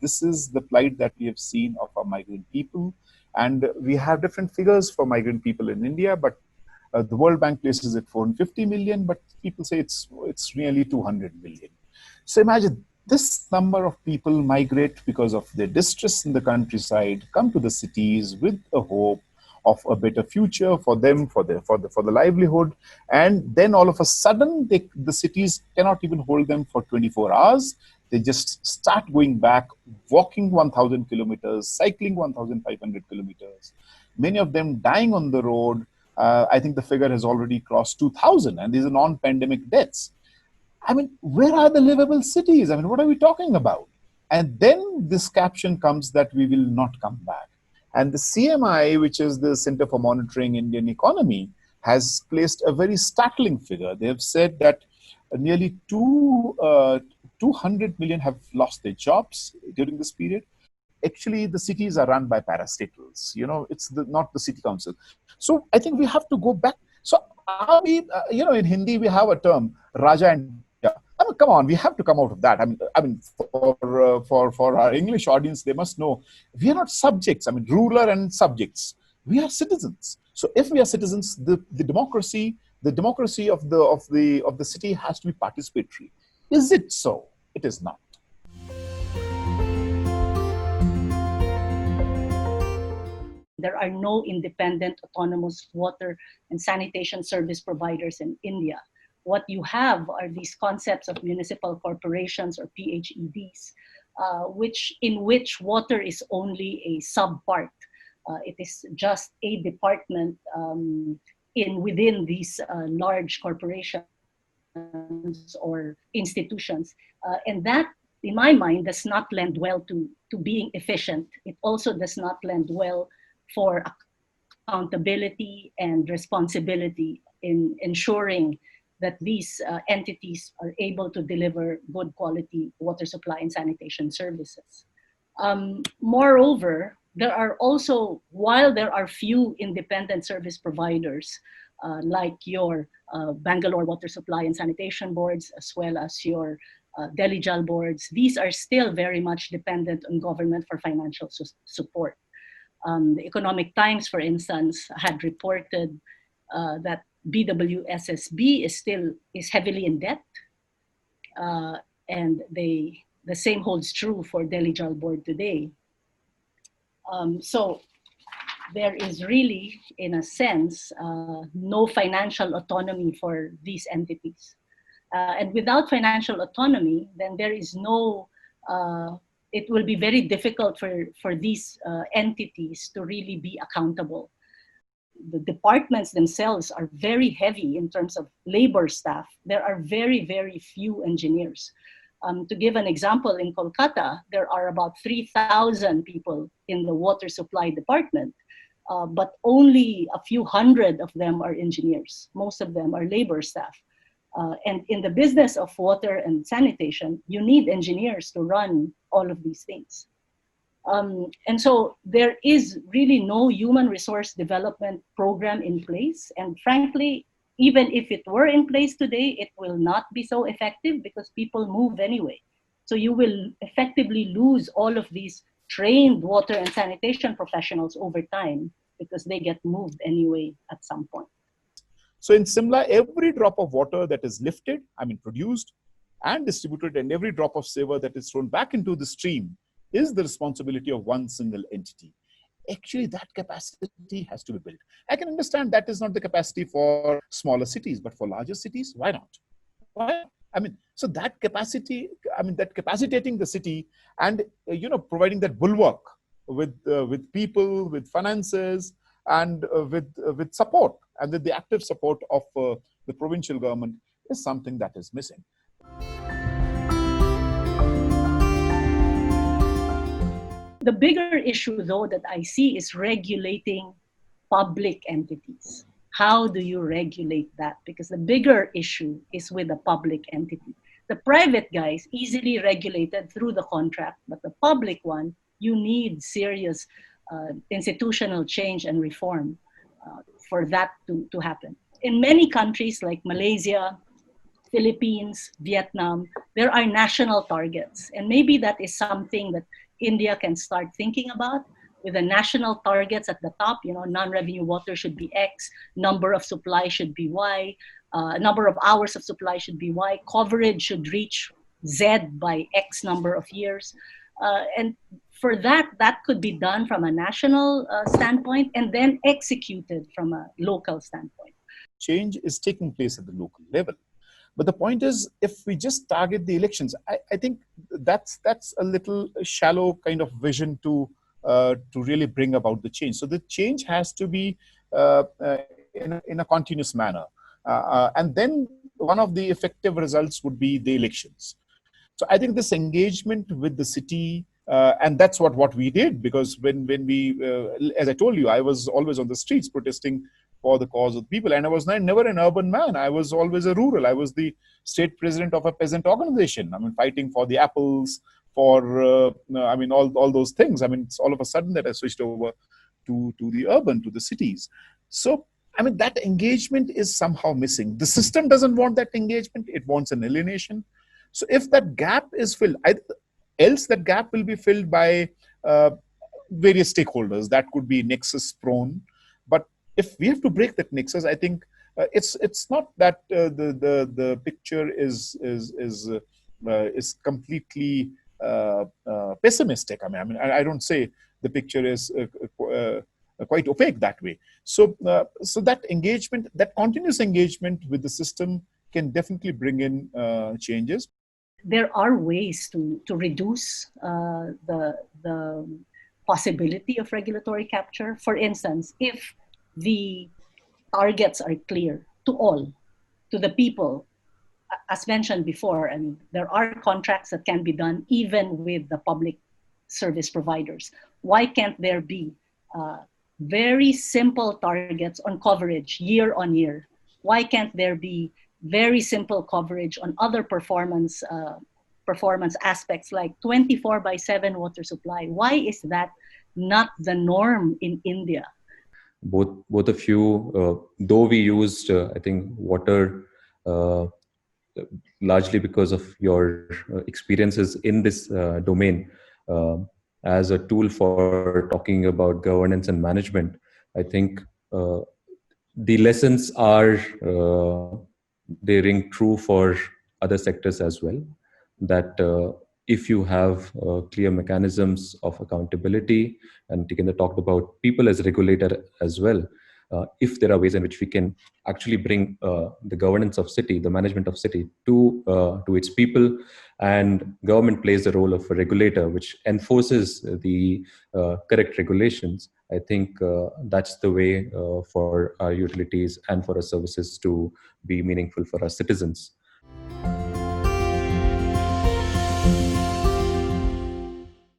this is the plight that we have seen of our migrant people. And we have different figures for migrant people in India, but the World Bank places it 450 million, but people say it's nearly 200 million. So imagine this number of people migrate because of their distress in the countryside, come to the cities with a hope of a better future for them, for the livelihood, and then all of a sudden the cities cannot even hold them for 24 hours. They just start going back, walking 1,000 kilometers, cycling 1,500 kilometers. Many of them dying on the road. I think the figure has already crossed 2,000, and these are non-pandemic deaths. I mean, where are the livable cities? I mean, what are we talking about? And then this caption comes that we will not come back. And the CMI, which is the Center for Monitoring Indian Economy, has placed a very startling figure. They have said that nearly 200 million have lost their jobs during this period. Actually, the cities are run by parastatals. It's not the city council. So I think we have to go back. So are we, in Hindi, we have a term, Raja and I mean, come on, we have to come out of that. I mean, for our English audience, they must know we are not subjects. I mean, ruler and subjects. We are citizens. So if we are citizens, the democracy of the city has to be participatory. Is it so? It is not. There are no independent autonomous water and sanitation service providers in India. What you have are these concepts of municipal corporations or PHEDs, in which water is only a sub-part. It is just a department within these large corporations or institutions. And that, in my mind, does not lend well to being efficient. It also does not lend well for accountability and responsibility in ensuring that these entities are able to deliver good quality water supply and sanitation services. Moreover, while there are few independent service providers, like your Bangalore Water Supply and Sanitation Boards, as well as your Delhi Jal boards, these are still very much dependent on government for financial support. The Economic Times, for instance, had reported that BWSSB is heavily in debt, and the same holds true for Delhi Jal Board today. So there is really, in a sense, no financial autonomy for these entities. And without financial autonomy, then there is no, it will be very difficult for these entities to really be accountable. The departments themselves are very heavy in terms of labor staff. There are very, very few engineers. To give an example, in Kolkata, there are about 3,000 people in the water supply department, but only a few hundred of them are engineers. Most of them are labor staff. And in the business of water and sanitation, you need engineers to run all of these things. And so there is really no human resource development program in place. And frankly, even if it were in place today, it will not be so effective because people move anyway. So you will effectively lose all of these trained water and sanitation professionals over time because they get moved anyway at some point. So in Shimla, every drop of water that is lifted, produced and distributed, and every drop of sewer that is thrown back into the stream is the responsibility of one single entity. Actually, that capacity has to be built. I can understand that is not the capacity for smaller cities, but for larger cities, why not? Why? So that capacity, that capacitating the city and, providing that bulwark with people, with finances, and with support, and with the active support of the provincial government is something that is missing. The bigger issue, though, that I see is regulating public entities. How do you regulate that? Because the bigger issue is with the public entity. The private guy is easily regulated through the contract, but the public one, you need serious institutional change and reform for that to happen. In many countries like Malaysia, Philippines, Vietnam, there are national targets. And maybe that is something that India can start thinking about, with the national targets at the top. Non-revenue water should be X, number of supply should be Y, number of hours of supply should be Y, coverage should reach Z by X number of years. And for that could be done from a national standpoint and then executed from a local standpoint. Change is taking place at the local level. But the point is, if we just target the elections, I think that's a little shallow kind of vision to really bring about the change. So the change has to be in a continuous manner. And then one of the effective results would be the elections. So I think this engagement with the city, and that's what we did, because when we, as I told you, I was always on the streets protesting for the cause of people, and I was never an urban man. I was always a rural. I was the state president of a peasant organization. I mean, fighting for the apples, for I mean, all those things. I mean, it's all of a sudden that I switched over to the urban, to the cities. So I mean, that engagement is somehow missing. The system doesn't want that engagement. It wants an alienation. So if that gap is filled, else that gap will be filled by various stakeholders. That could be nexus prone. But if we have to break that nexus, I think it's not that the picture is completely pessimistic. I mean, I don't say the picture is quite opaque that way. So that engagement, that continuous engagement with the system, can definitely bring in changes. There are ways to reduce the possibility of regulatory capture. For instance, if the targets are clear to all, to the people, as mentioned before, and there are contracts that can be done even with the public service providers. Why can't there be very simple targets on coverage year on year? Why can't there be very simple coverage on other performance aspects like 24/7 water supply? Why is that not the norm in India? Both of you, though we used, I think, water largely because of your experiences in this domain as a tool for talking about governance and management, I think the lessons are they ring true for other sectors as well. That if you have clear mechanisms of accountability, and Tikender talked about people as regulator as well, if there are ways in which we can actually bring the governance of city, the management of city to its people, and government plays the role of a regulator which enforces the correct regulations, I think that's the way for our utilities and for our services to be meaningful for our citizens.